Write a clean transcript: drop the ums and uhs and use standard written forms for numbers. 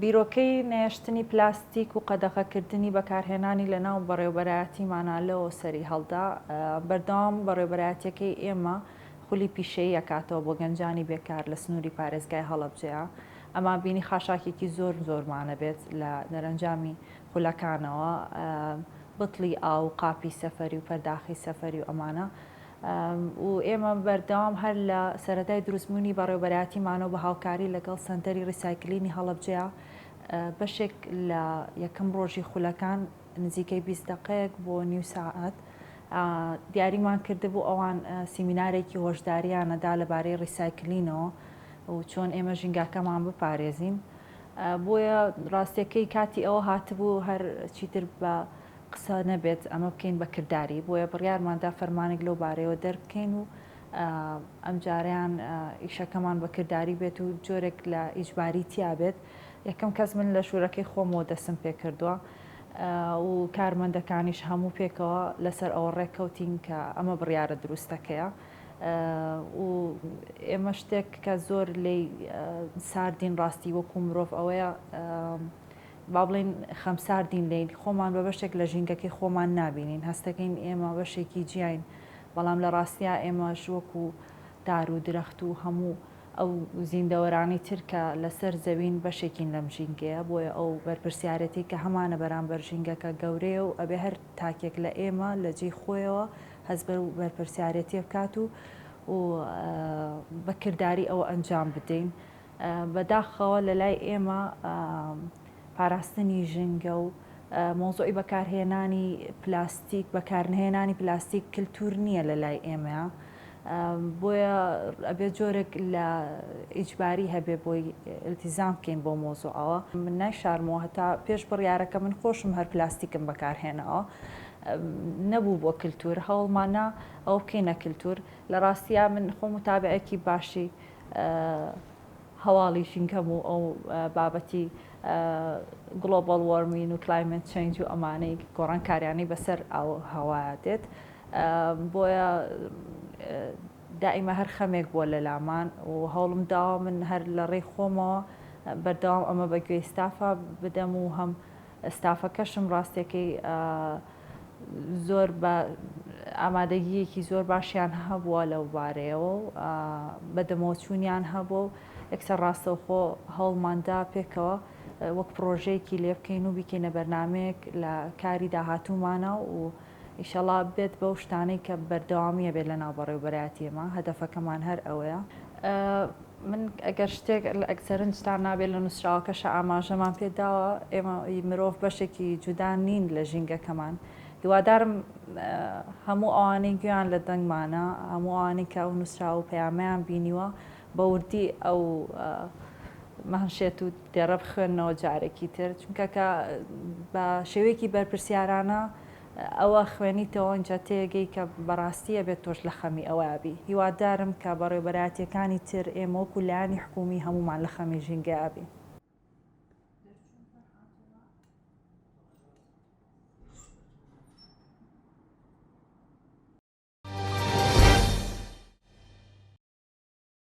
بیرۆکەی نێشتنی پلاستیک و قەدەغەکردنی بەکارهێنانی لە ناو بەڕێوەبەرایەتیمانە لەوە سەری هەڵدا بەردەوام بەڕێوەبەرایەتیەکەی ئێمە خولی پیشەیی ئەکاتەوە بۆ گەنجانی بێکار لە سنووری پارێزگای هەڵەبجەیە. ئەما بینی خاشاکێکی زۆرمانە بێت لە دەرەنجامی خولەکانەوە، بتڵی ئاو و قاپی سەفەری و پەرداخی سەفەری و ئەمانە. و ئێمە بەردەوام هەر لە سەرەتای دروستبوونی بەڕێوەبەرایەتیمانەوە بە هاوکاری لەگەڵ سەنتەری ڕیسایکلینی هەڵەبجەیە بەشێک لە یەکەم ڕۆژی خولەکان نزیکەی 20 دقەیەک بۆ نیو ساعت دیاریمان کردبوو ئەوان سیمینارێکی هۆشداریانەدا لەبارەی ڕیسایکلینەوە و چۆن ئێمە ژینگاکەمان بپارێزین. بۆیە ڕاستیەکەی کاتی ئەوە هاتبوو هەر چیتر بە قسە نەبێت ئەمە بکەین بە کردداری، بۆیە بڕیارماندا فەرمانێک لەو بارەیەوە دەربکەین و ئەم جاریان ئیشەکەمان بە کردداری بێت و جۆرێک لە ئیجباری تیا بێت. یەکەم کەس من لە شوورەکەی خۆمەوە دەسم پێ کردووە و کارمەندەکانیش هەموو پێکەوە لەسەر ئەوە ڕێککەوتین کە ئەمە بڕیارە دروستەکەیە و ئێمە شتێک کە زۆر لی ساردین ڕاستی وەکو مرۆڤ ئەوەیە با بڵێن خەمساردین لێن خۆمان بە بەشێک لە ژینگەکەی خۆمان نابینین، هەستەکەین ئێمە بەشێکی جیاین، بەڵام لە ڕاستیە ئێمەش وەکو دار و درەخت و هەموو ئەو زیندەوەرانی ترکە لەسەر زەوین بەشێکین لەم ژینگەیە. بۆیە ئەو بەرپرسیارەتی کە هەمانە بەرامبەر ژینگەکە گەورەیە و ئەبێ هەر تاکێک لە ئێمە لە جێی خۆیەوە هەست بەر بەرپرسیارەتی بکات و بەکردداری ئەوە ئەنجام بدەین. بەداخەوە لە لای ئێمە پاراستنی ژینگە و مۆزۆی بەکارهێنانی پلاستیک بەکارهێنانی پلاستیک کللتور نییە لە لای ئێمە، بۆیە ئەبێ جۆرێک لە ئیجباری هەبێ بۆی التیزام بکەین بۆ مۆزۆعەوە. من نایشارمەوە هەتا پێش بڕیارەکە من خۆشم هەر پلاستیکم بەکارهێنەوە نەبوو بۆ کللتور، هەوڵمانە ئەو بکەینە کللتور. لە ڕاستیە من خۆم متابعەکی باشی هەواڵی ژینگەم و ئەو بابەتی گلۆبال وارمین و کلایمت چێنج و ئەمانەی گۆڕانکاریانی بەسەر ئەو هەوایە دێت، بۆیە دائیمە هەر خەمێک بووە لە لامان و هەوڵم داوە من هەر لە ڕێی خۆمەوە بەردەوام ئەمە بەگوێی ستافە بدەم و هەم ستافەکەشم ڕاستیەکەی زۆر بە ئامادەگیەکی زۆر باشیان هەبووە لەو بارەیەوە و بەدەمەوەچوونیان هەبوو و یەکسەر ڕاستەوخۆ هەوڵماندا پێکەوە وەک پرۆژەیەکی لێ بکەین و بیکەینە بەرنامەیەک لە کاری داهاتوومانە و ئیشەڵا بێت بەو شتانەی کە بەردەوامیە بێت لە ناو بەڕێوەبەرایەتی ئێمە. هەدەفەکەمان هەر ئەوەیە. من ئەگەر شتێک ئەکسەرن شتان نابێت لە نووسراوەکەشە ئاماژەمان پێداوە، ئێمە مرۆڤ بەشێکی جودا نین لە ژینگەکەمان. هیوادارم هەموو ئەوانەی گویان لە دەنگمانە، هەموو ئەوانەی کە ئەو نووسرا و پەیامەیان بینیوە بە وردی ئەو مەهنشێت و دێڕە بخوێنەوە جارێکی تر، چونکە کە بە شێوەیەکی بەرپرسیارانە ئەوە خوێنیتەوە ئەنجا تێگەی کە بەڕاستیە بێت تۆش لە خەمی ئەوابی. هیوادارم کە بەڕێوەبەرایەتیەکانی تر ئێمە وەکو لایەنی حکومی هەمومان لە خەمی ژینگە ئابین.